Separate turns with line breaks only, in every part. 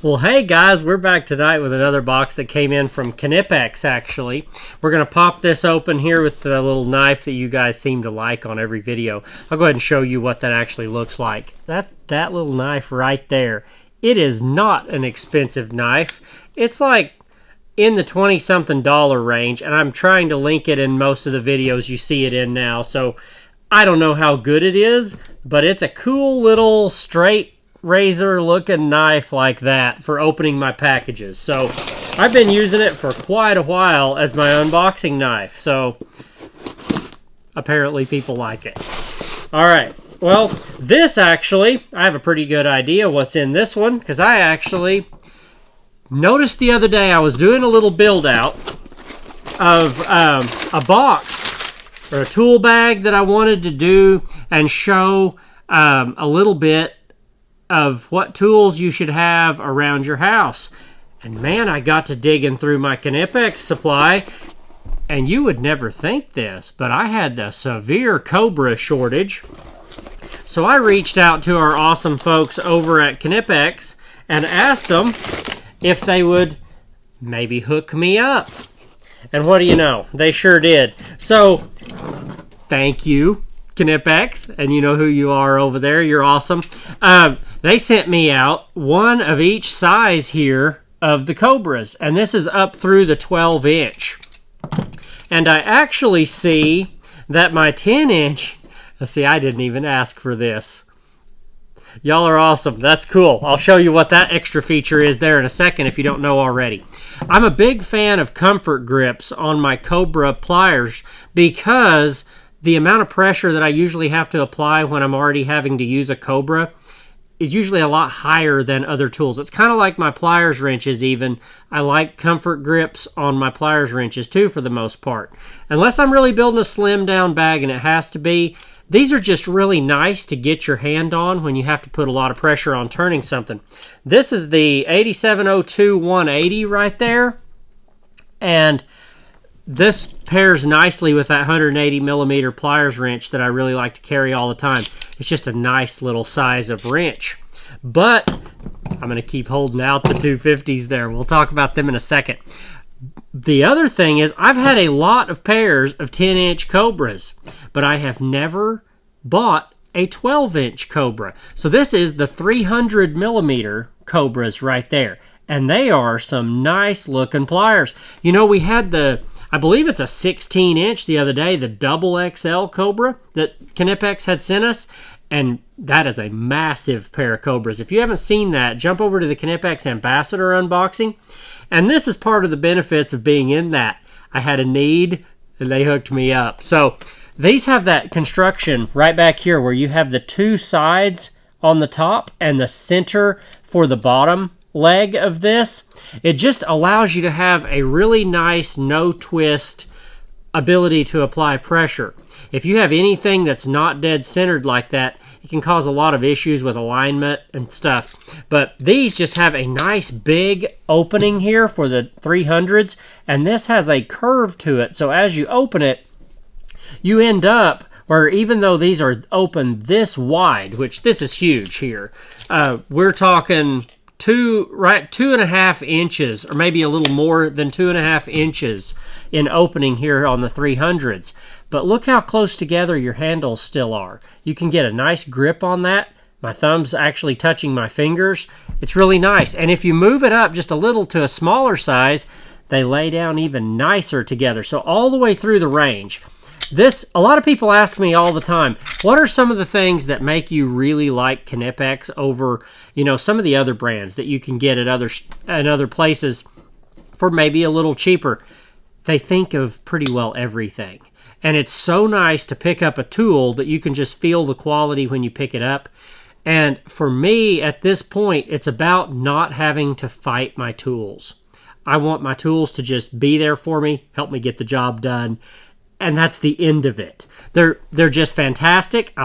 Well, hey guys, we're back tonight with another box that came in from Knipex, actually. We're going to pop this open here with the little knife that you guys seem to like on every video. I'll go ahead and show you what that actually looks like. That's that little knife right there. It is not an expensive knife. It's like in the $20-something range, and I'm trying to link it in most of the videos you see it in now. So I don't know how good it is, but it's a cool little straight razor looking knife like that for opening my packages. So I've been using it for quite a while as my unboxing knife, so apparently people like it. Alright, well, this actually, I have a pretty good idea what's in this one, because I actually noticed the other day I was doing a little build out of a box or a tool bag that I wanted to do and show a little bit of what tools you should have around your house. And man, I got to digging through my Knipex supply, and you would never think this, but I had a severe Cobra shortage. So I reached out to our awesome folks over at Knipex and asked them if they would maybe hook me up. And what do you know? They sure did. So thank you, Knipex, and you know who you are over there. You're awesome. They sent me out one of each size here of the Cobras, and this is up through the 12-inch. And I actually see that my 10-inch, let's see, I didn't even ask for this. Y'all are awesome. That's cool. I'll show you what that extra feature is there in a second if you don't know already. I'm a big fan of comfort grips on my Cobra pliers because the amount of pressure that I usually have to apply when I'm already having to use a Cobra is usually a lot higher than other tools. It's kind of like my pliers wrenches even. I like comfort grips on my pliers wrenches too for the most part. Unless I'm really building a slim down bag, and it has to be, these are just really nice to get your hand on when you have to put a lot of pressure on turning something. This is the 8702-180 right there, and this pairs nicely with that 180 millimeter pliers wrench that I really like to carry all the time. It's just a nice little size of wrench. But I'm going to keep holding out the 250s there. We'll talk about them in a second. The other thing is I've had a lot of pairs of 10-inch Cobras, but I have never bought a 12-inch Cobra. So this is the 300 millimeter Cobras right there. And they are some nice looking pliers. You know, we had I believe it's a 16-inch the other day, the double XL Cobra that Knipex had sent us, and that is a massive pair of Cobras. If you haven't seen that, jump over to the Knipex Ambassador unboxing, and this is part of the benefits of being in that. I had a need, and they hooked me up. So these have that construction right back here where you have the two sides on the top and the center for the bottom leg of this. It just allows you to have a really nice no twist ability to apply pressure. If you have anything that's not dead centered like that, it can cause a lot of issues with alignment and stuff. But these just have a nice big opening here for the 300s, and this has a curve to it, so as you open it, you end up where even though these are open this wide, which this is huge here, we're talking 2.5 inches, or maybe a little more than 2.5 inches in opening here on the 300s. But look how close together your handles still are. You can get a nice grip on that. My thumb's actually touching my fingers. It's really nice. And if you move it up just a little to a smaller size, they lay down even nicer together. So all the way through the range. A lot of people ask me all the time, what are some of the things that make you really like Knipex over, some of the other brands that you can get at other places for maybe a little cheaper? They think of pretty well everything. And it's so nice to pick up a tool that you can just feel the quality when you pick it up. And for me, at this point, it's about not having to fight my tools. I want my tools to just be there for me, help me get the job done. And that's the end of it. They're just fantastic. I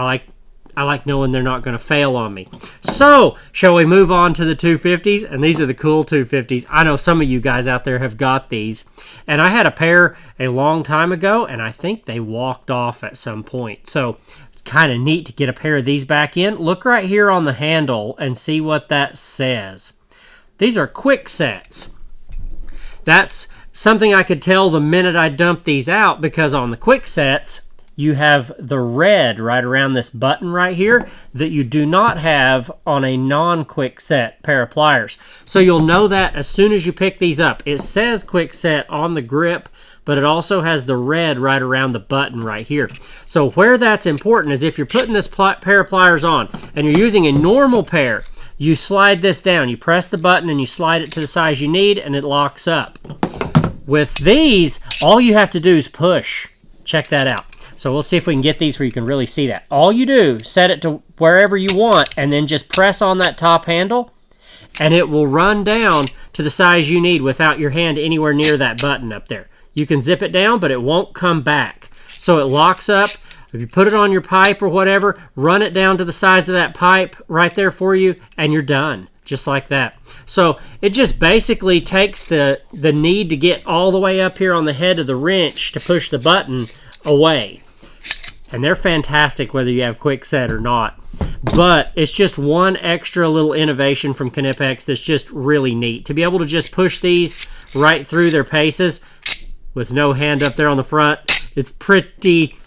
like knowing they're not going to fail on me. So, shall we move on to the 250s? And these are the cool 250s. I know some of you guys out there have got these. And I had a pair a long time ago, and I think they walked off at some point. So, it's kind of neat to get a pair of these back in. Look right here on the handle and see what that says. These are quick sets. That's something I could tell the minute I dumped these out, because on the quick sets, you have the red right around this button right here that you do not have on a non-quick set pair of pliers. So you'll know that as soon as you pick these up. It says quick set on the grip, but it also has the red right around the button right here. So where that's important is if you're putting this pair of pliers on and you're using a normal pair, you slide this down. You press the button and you slide it to the size you need and it locks up. With these, all you have to do is push. Check that out. So we'll see if we can get these where you can really see that. All you do, set it to wherever you want and then just press on that top handle and it will run down to the size you need without your hand anywhere near that button up there. You can zip it down, but it won't come back. So it locks up. If you put it on your pipe or whatever, run it down to the size of that pipe right there for you and you're done. Just like that. So it just basically takes the need to get all the way up here on the head of the wrench to push the button away. And they're fantastic whether you have quick set or not. But it's just one extra little innovation from Knipex that's just really neat. To be able to just push these right through their paces with no hand up there on the front, it's pretty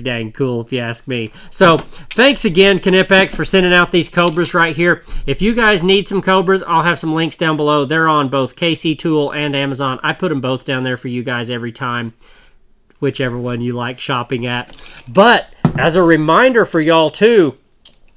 dang cool if you ask me. So thanks again, Knipex, for sending out these Cobras right here. If you guys need some Cobras, I'll have some links down below. They're on both KC Tool and Amazon. I put them both down there for you guys every time, whichever one you like shopping at. But as a reminder for y'all too,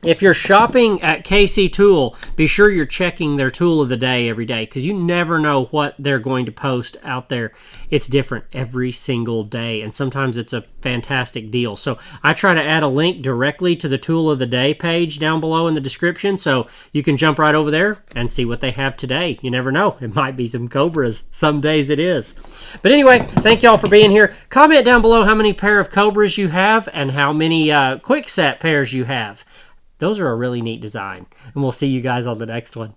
if you're shopping at KC Tool, be sure you're checking their tool of the day every day, because you never know what they're going to post out there. It's different every single day, and sometimes it's a fantastic deal. So I try to add a link directly to the tool of the day page down below in the description, so you can jump right over there and see what they have today. You never know. It might be some Cobras. Some days it is. But anyway, thank y'all for being here. Comment down below how many pair of Cobras you have and how many quick set pairs you have. Those are a really neat design. And we'll see you guys on the next one.